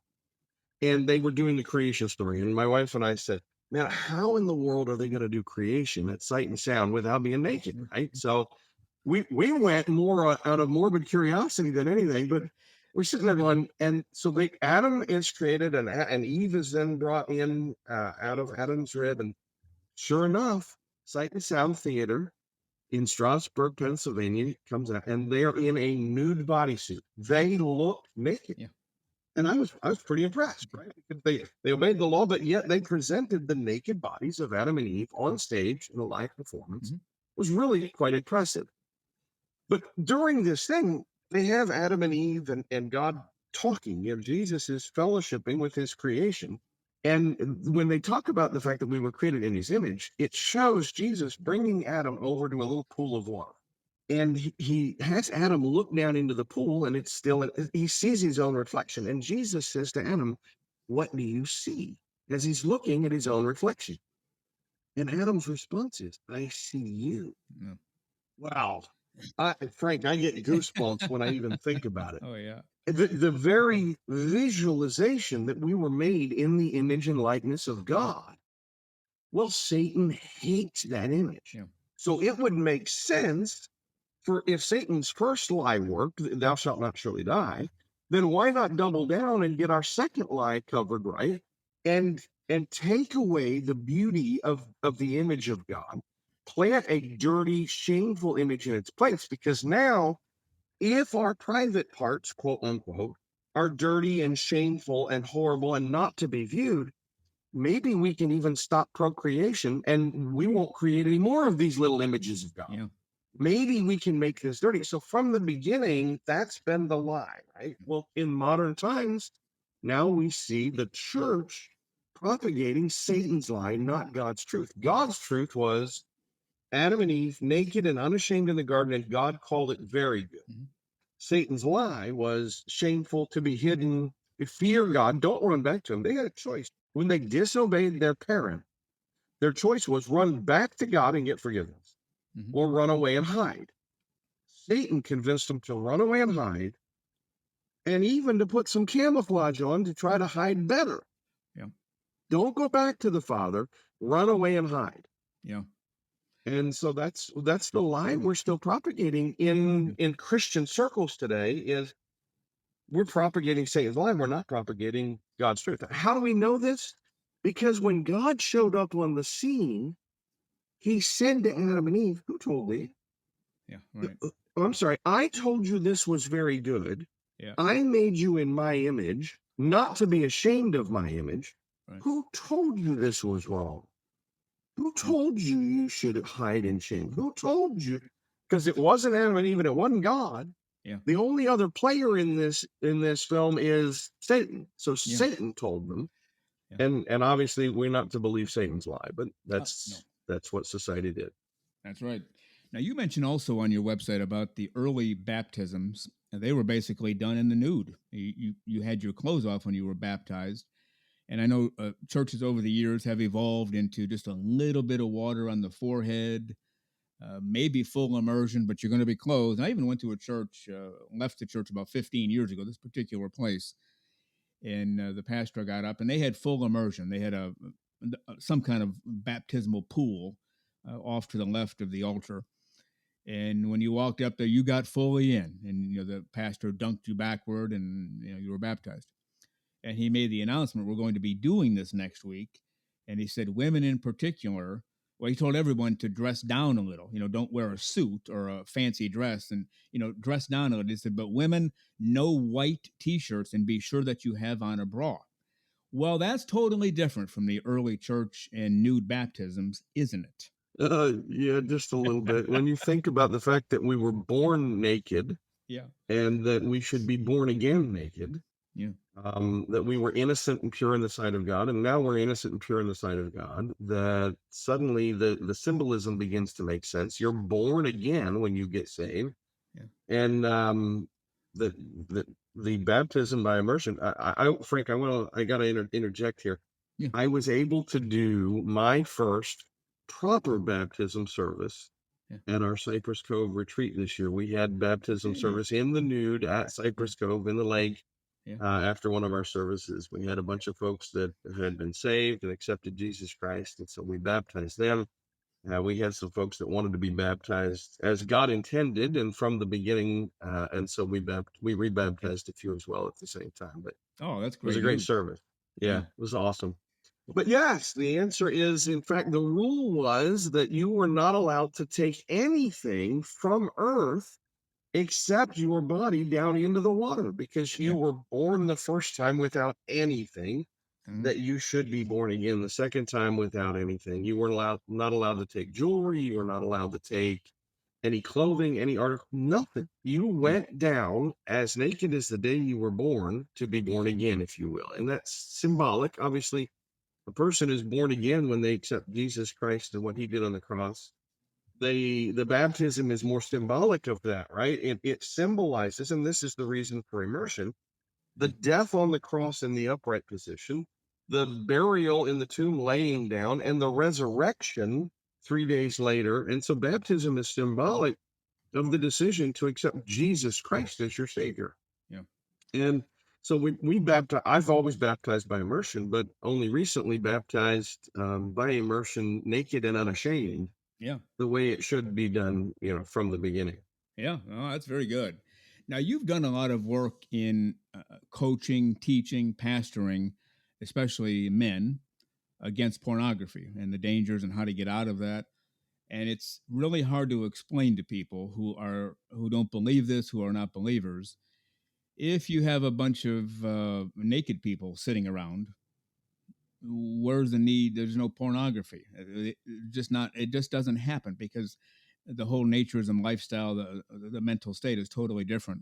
and they were doing the creation story, and my wife and I said, now, how in the world are they going to do creation at Sight and Sound without being naked, right? So we went more out of morbid curiosity than anything, but we're sitting there going, and so Adam is created, and Eve is then brought in out of Adam's rib, and sure enough, Sight and Sound Theater in Strasburg, Pennsylvania comes out, and they're in a nude bodysuit. They look naked. Yeah. And I was pretty impressed, right? Because they obeyed the law, but yet they presented the naked bodies of Adam and Eve on stage in a live performance. It was really quite impressive. But during this thing, they have Adam and Eve and God talking. Jesus is fellowshipping with his creation. And when they talk about the fact that we were created in his image, it shows Jesus bringing Adam over to a little pool of water. And he has Adam look down into the pool, and it's still, he sees his own reflection. And Jesus says to Adam, what do you see? As he's looking at his own reflection. And Adam's response is, I see you. Yeah. Wow. Frank, I get goosebumps when I even think about it. Oh, yeah. The very visualization that we were made in the image and likeness of God. Well, Satan hates that image. Yeah. So it would make sense for, if Satan's first lie worked, thou shalt not surely die, then why not double down and get our second lie covered right and take away the beauty of the image of God, plant a dirty, shameful image in its place? Because now, if our private parts, quote unquote, are dirty and shameful and horrible and not to be viewed, maybe we can even stop procreation and we won't create any more of these little images of God. Yeah. maybe we can make this dirty. So from the beginning, that's been the lie, right? Well, in modern times, now we see the church propagating Satan's lie, not God's truth. God's truth was Adam and Eve naked and unashamed in the garden, and God called it very good. Mhm. Satan's lie was shameful, to be hidden. Fear God, don't run back to him. They had a choice. When they disobeyed their parent, their choice was run back to God and get forgiveness, Mhm. or run away and hide. Satan convinced them to run away and hide, and even to put some camouflage on to try to hide better. Yeah. Don't go back to the Father, run away and hide. Yeah. And so that's the lie we're still propagating in Christian circles today. Is we're propagating Satan's lie. We're not propagating God's truth. How do we know this? Because when God showed up on the scene, he said to Adam and Eve, who told me? Yeah. Right. I'm sorry, I told you this was very good. Yeah. I made you in my image, not to be ashamed of my image. Right. Who told you this was wrong? Who told you you should hide in shame? Who told you? Because it wasn't Adam and Eve, and it wasn't God. Yeah. The only other player in this film is Satan. So Yeah. Satan told them, Yeah. and obviously we're not to believe Satan's lie, but No. that's what society did. That's right. Now, you mentioned also on your website about the early baptisms, and they were basically done in the nude. You had your clothes off when you were baptized. And I know churches over the years have evolved into just a little bit of water on the forehead, maybe full immersion, but you're going to be clothed. And I even went to a church, left the church about 15 years ago, this particular place. And the pastor got up and they had full immersion. They had some kind of baptismal pool off to the left of the altar. And when you walked up there, you got fully in, and the pastor dunked you backward, and you were baptized. And he made the announcement, we're going to be doing this next week. And he said, women in particular, well, he told everyone to dress down a little, don't wear a suit or a fancy dress, and dress down a little. He said, but women, no white t-shirts, and be sure that you have on a bra. Well, that's totally different from the early church and nude baptisms, isn't it? Yeah, just a little bit. When you think about the fact that we were born naked, Yeah. and that we should be born again naked, Yeah. that we were innocent and pure in the sight of God, and now we're innocent and pure in the sight of God, that suddenly the symbolism begins to make sense. You're born again when you get saved. Yeah. And the, the baptism by immersion, Frank, I got to interject here. Yeah. I was able to do my first proper baptism service at our Cypress Cove retreat this year. We had baptism service in the nude at Cypress Cove in the lake. After one of our services, we had a bunch of folks that had been saved and accepted Jesus Christ, and so we baptized them. We had some folks that wanted to be baptized as God intended and from the beginning, and so we rebaptized a few as well at the same time. But oh, that's great. It was a great great news. service. Yeah, it was awesome. But yes, the answer is, in fact, the rule was that you were not allowed to take anything from earth except your body down into the water, because you were born the first time without anything, that you should be born again the second time without anything. You were not allowed to take jewelry. You were not allowed to take any clothing, any article, nothing. You went down as naked as the day you were born to be born again, if you will. And that's symbolic. Obviously, a person is born again when they accept Jesus Christ and what he did on the cross. The baptism is more symbolic of that, right? It symbolizes, and this is the reason for immersion, the death on the cross in the upright position, the burial in the tomb laying down, and the resurrection 3 days later. And so baptism is symbolic of the decision to accept Jesus Christ as your Savior. Yeah. And so we baptize. I've always baptized by immersion, but only recently baptized by immersion, naked and unashamed. Yeah. The way it should be done, from the beginning. Yeah, oh, that's very good. Now, you've done a lot of work in coaching, teaching, pastoring, especially men, against pornography and the dangers and how to get out of that. And it's really hard to explain to people who don't believe this, who are not believers. If you have a bunch of naked people sitting around, where's the need? There's no pornography. It just doesn't happen because the whole naturism lifestyle, the mental state is totally different.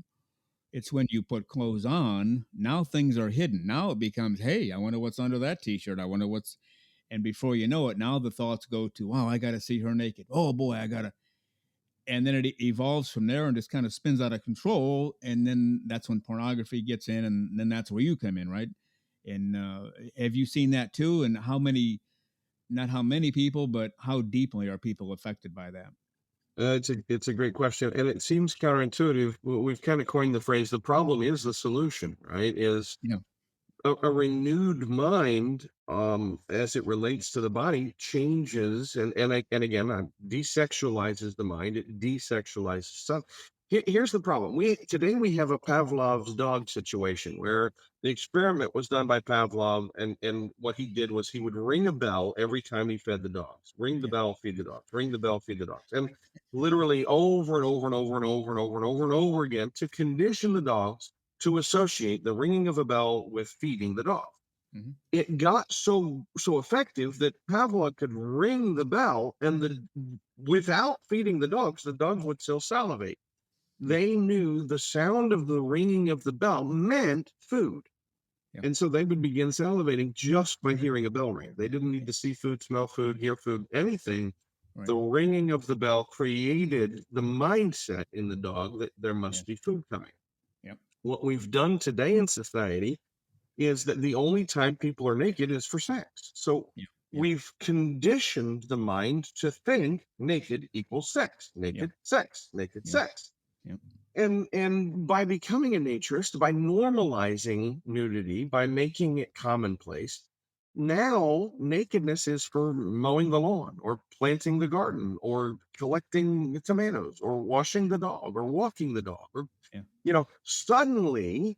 It's when you put clothes on, now things are hidden. Now it becomes, hey, I wonder what's under that t-shirt. I wonder what's, and before you know it, now the thoughts go to, wow, I got to see her naked. Oh boy, I got to, and then it evolves from there and just kind of spins out of control. And then that's when pornography gets in, and then that's where you come in, right? And have you seen that too? And how many, not how many people, but how deeply are people affected by that? It's a great question, and it seems counterintuitive. We've kind of coined the phrase, "The problem is the solution," right? Is Yeah. a renewed mind, as it relates to the body, changes, and again, desexualizes the mind. It desexualizes stuff. Here's the problem: today we have a Pavlov's dog situation where the experiment was done by Pavlov, and what he did was he would ring a bell every time he fed the dogs. Ring the Yeah. bell, feed the dogs. Ring the bell, feed the dogs, and literally over and over and over and over and over and over and over again to condition the dogs to associate the ringing of a bell with feeding the dog. Mm-hmm. It got so effective that Pavlov could ring the bell, and without feeding the dogs would still salivate. They knew the sound of the ringing of the bell meant food. Yeah. And so they would begin salivating just by hearing a bell ring. They didn't need to see food, smell food, hear food, anything. Right. The ringing of the bell created the mindset in the dog that there must be food coming. Yep. What we've done today in society is that the only time people are naked is for sex. So Yeah. we've conditioned the mind to think naked equals sex, naked sex, naked sex. Yep. And by becoming a naturist, by normalizing nudity, by making it commonplace, now nakedness is for mowing the lawn or planting the garden or collecting tomatoes or washing the dog or walking the dog or suddenly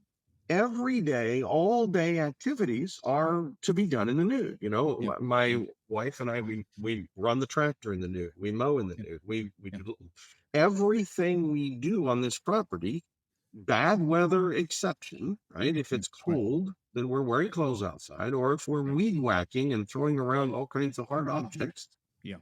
every day, all day activities are to be done in the nude. My wife and I, we run the tractor in the nude, we mow in the nude, we do everything we do on this property, bad weather exception, right? If it's cold, then we're wearing clothes outside, or if we're weed whacking and throwing around all kinds of hard objects,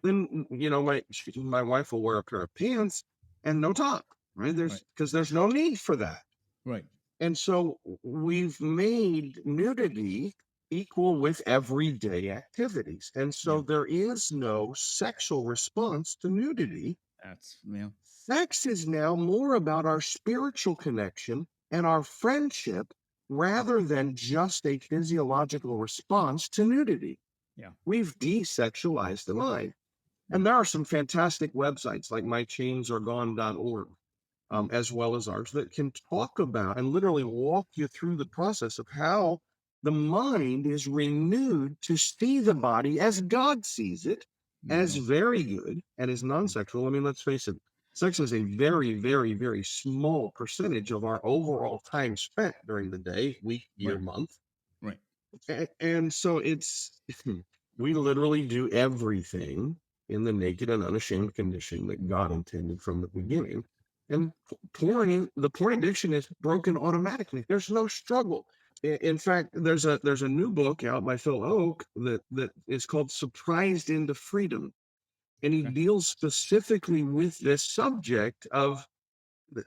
then my wife will wear a pair of pants and no top, right? There's no need for that. Right. And so we've made nudity equal with everyday activities. And so there is no sexual response to nudity. Sex is now more about our spiritual connection and our friendship rather than just a physiological response to nudity. We've desexualized the mind. And there are some fantastic websites like mychainsaregone.org. As well as ours, that can talk about and literally walk you through the process of how the mind is renewed to see the body as God sees it, as very good and as non-sexual. I mean, let's face it, sex is a very, very, very small percentage of our overall time spent during the day, week, year, month. Right. And so we literally do everything in the naked and unashamed condition that God intended from the beginning. And the porn addiction is broken automatically. There's no struggle. In fact, there's a new book out by Phil Oak that is called Surprised into Freedom. And he deals specifically with this subject of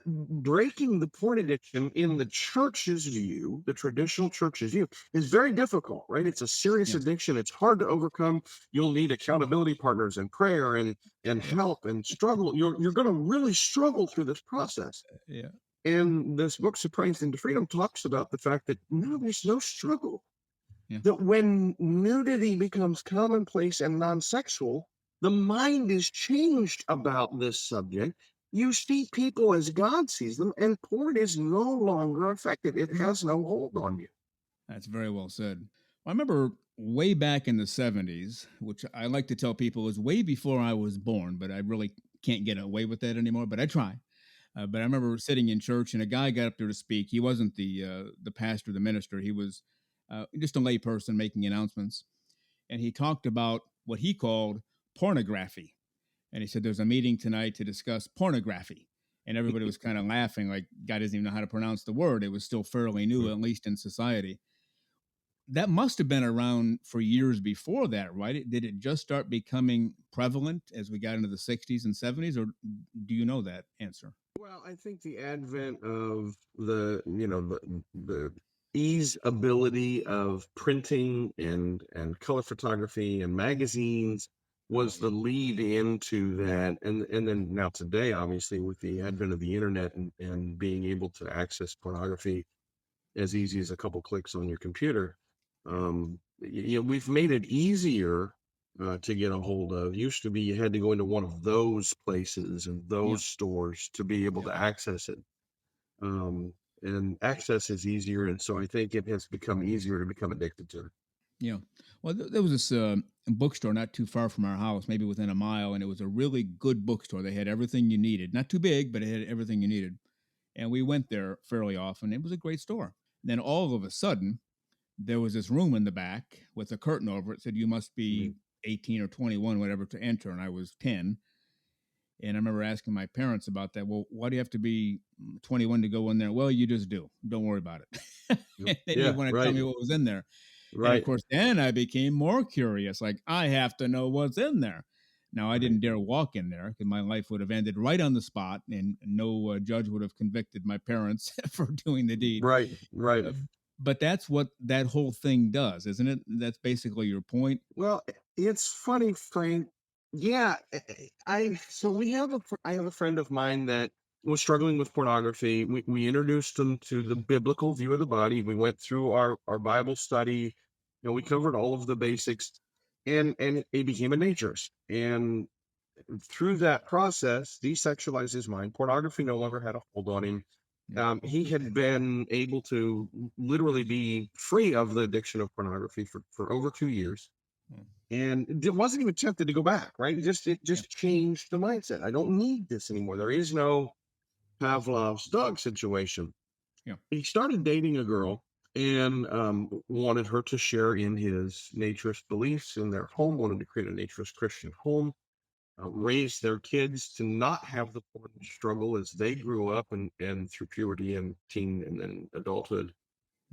breaking the porn addiction in the church's view, the traditional church's view, is very difficult, right? It's a serious addiction. It's hard to overcome. You'll need accountability partners and prayer and help and struggle. You're going to really struggle through this process. And this book, Surprised into Freedom, talks about the fact that no, there's no struggle. That when nudity becomes commonplace and non-sexual, the mind is changed about this subject. You see people as God sees them, and porn is no longer effective. It has no hold on you. That's very well said. I remember way back in the 70s, which I like to tell people is way before I was born, but I really can't get away with that anymore, but I try. But I remember sitting in church and a guy got up there to speak. He wasn't the pastor, the minister. He was just a lay person making announcements. And he talked about what he called pornography. And he said, there's a meeting tonight to discuss pornography. And everybody was kind of laughing, like, God doesn't even know how to pronounce the word. It was still fairly new, at least in society. that must have been around for years before that, right? Did it just start becoming prevalent as we got into the 60s and 70s, or do you know that answer? Well, I think the advent of the ease ability of printing and color photography and magazines was the lead into that. And then now today, obviously, with the advent of the internet and being able to access pornography as easy as a couple clicks on your computer, we've made it easier to get a hold of. Used to be you had to go into one of those places and Yeah. those stores to be able to access it. Um, and access is easier, and so I think it has become easier to become addicted to it. Yeah. Well, there was this bookstore not too far from our house, maybe within a mile, and it was a really good bookstore. They had everything you needed. Not too big, but it had everything you needed. And we went there fairly often. It was a great store. Then all of a sudden, there was this room in the back with a curtain over it. Said you must be 18 or 21, whatever, to enter. And I was 10. And I remember asking my parents about that. Well, why do you have to be 21 to go in there? Well, you just do. Don't worry about it. And they Yeah, didn't want to tell right, me what was in there. And of right, course, then I became more curious. Like, I have to know what's in there. Now, I right, didn't dare walk in there because my life would have ended right on the spot, and no judge would have convicted my parents for doing the deed. right, right. Uh, but that's what that whole thing does, isn't it? That's basically your point. Well, it's funny, Frank. Yeah, I have a friend of mine that was struggling with pornography. We introduced him to the biblical view of the body. We went through our Bible study. We covered all of the basics, and he became a naturist. And through that process, desexualized his mind. Pornography no longer had a hold on him. Yeah. He had been able to literally be free of the addiction of pornography for over 2 years. Mm. And it wasn't even tempted to go back, right? It just changed the mindset. I don't need this anymore. There is no Pavlov's dog situation. Yeah. He started dating a girl and wanted her to share in his naturist beliefs in their home, wanted to create a naturist Christian home, raise their kids to not have the porn struggle as they grew up and through puberty and teen and then adulthood.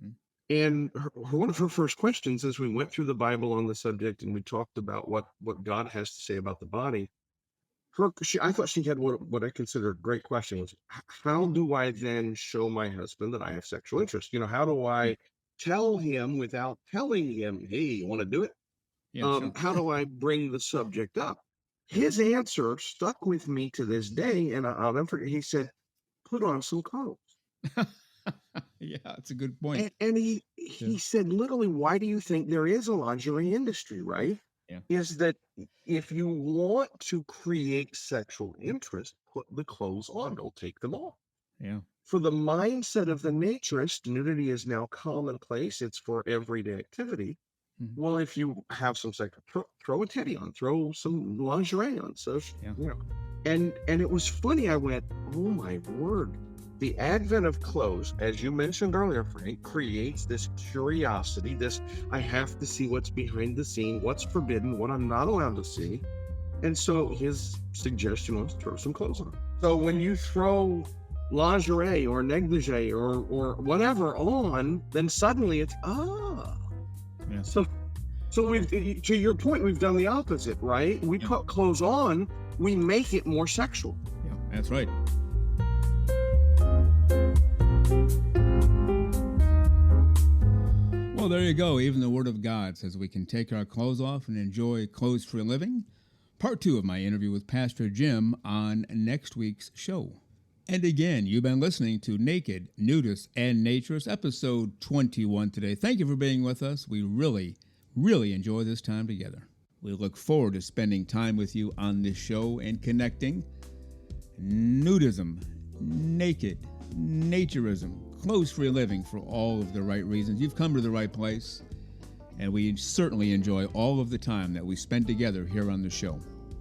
Mm. And one of her first questions as we went through the Bible on the subject and we talked about what God has to say about the body, I thought she had what I consider a great question was, how do I then show my husband that I have sexual interest? How do I tell him without telling him, hey, you want to do it? Yeah, sure. How do I bring the subject up? His answer stuck with me to this day, and I'll never forget. He said, "Put on some clothes." Yeah, that's a good point. And he Yeah. said, literally, why do you think there is a lingerie industry, right? Yeah. Is that if you want to create sexual interest, put the clothes on, don't take them off. Yeah. For the mindset of the naturist, nudity is now commonplace. It's for everyday activity. Mhm. Well, if you have some sex, throw a teddy on, throw some lingerie on. So, Yeah. and it was funny. I went, oh my word. The advent of clothes, as you mentioned earlier, Frank, creates this curiosity, this I have to see what's behind the scene, what's forbidden, what I'm not allowed to see. And so his suggestion was throw some clothes on. So when you throw lingerie or negligee or whatever on, then suddenly it's, Yeah. So we've, to your point, we've done the opposite, right? We Yeah. put clothes on, we make it more sexual. Yeah, that's right. Well, there you go. Even the Word of God says we can take our clothes off and enjoy clothes-free living. Part 2 of my interview with Pastor Jim on next week's show. And again, you've been listening to Naked, Nudists, and Naturists, episode 21 today. Thank you for being with us. We really, really enjoy this time together. We look forward to spending time with you on this show and connecting. Nudism, naked, naturism, clothes-free living for all of the right reasons. You've come to the right place, and we certainly enjoy all of the time that we spend together here on the show.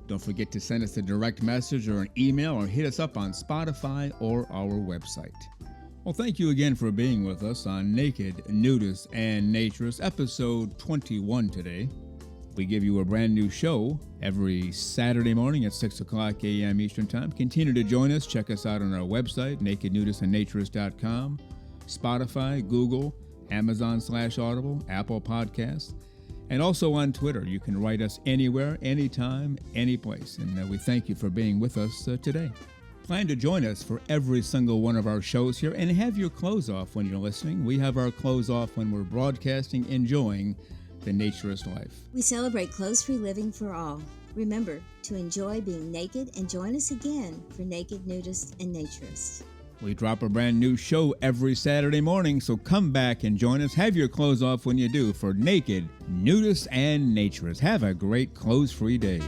Don't forget to send us a direct message or an email or hit us up on Spotify or our website. Well, thank you again for being with us on Naked, Nudists, and Naturists, episode 21 today. We give you a brand new show every Saturday morning at 6 o'clock a.m. Eastern Time. Continue to join us. Check us out on our website, nakednudistandnaturist.com, Spotify, Google, Amazon/Audible, Apple Podcasts, and also on Twitter. You can write us anywhere, anytime, any place. And we thank you for being with us today. Plan to join us for every single one of our shows here and have your clothes off when you're listening. We have our clothes off when we're broadcasting, enjoying the naturist life. We celebrate clothes-free living for all. Remember to enjoy being naked and join us again for Naked, Nudist, and Naturist. We drop a brand new show every Saturday morning, so come back and join us. Have your clothes off when you do for Naked, Nudist, and Naturist. Have a great clothes-free day.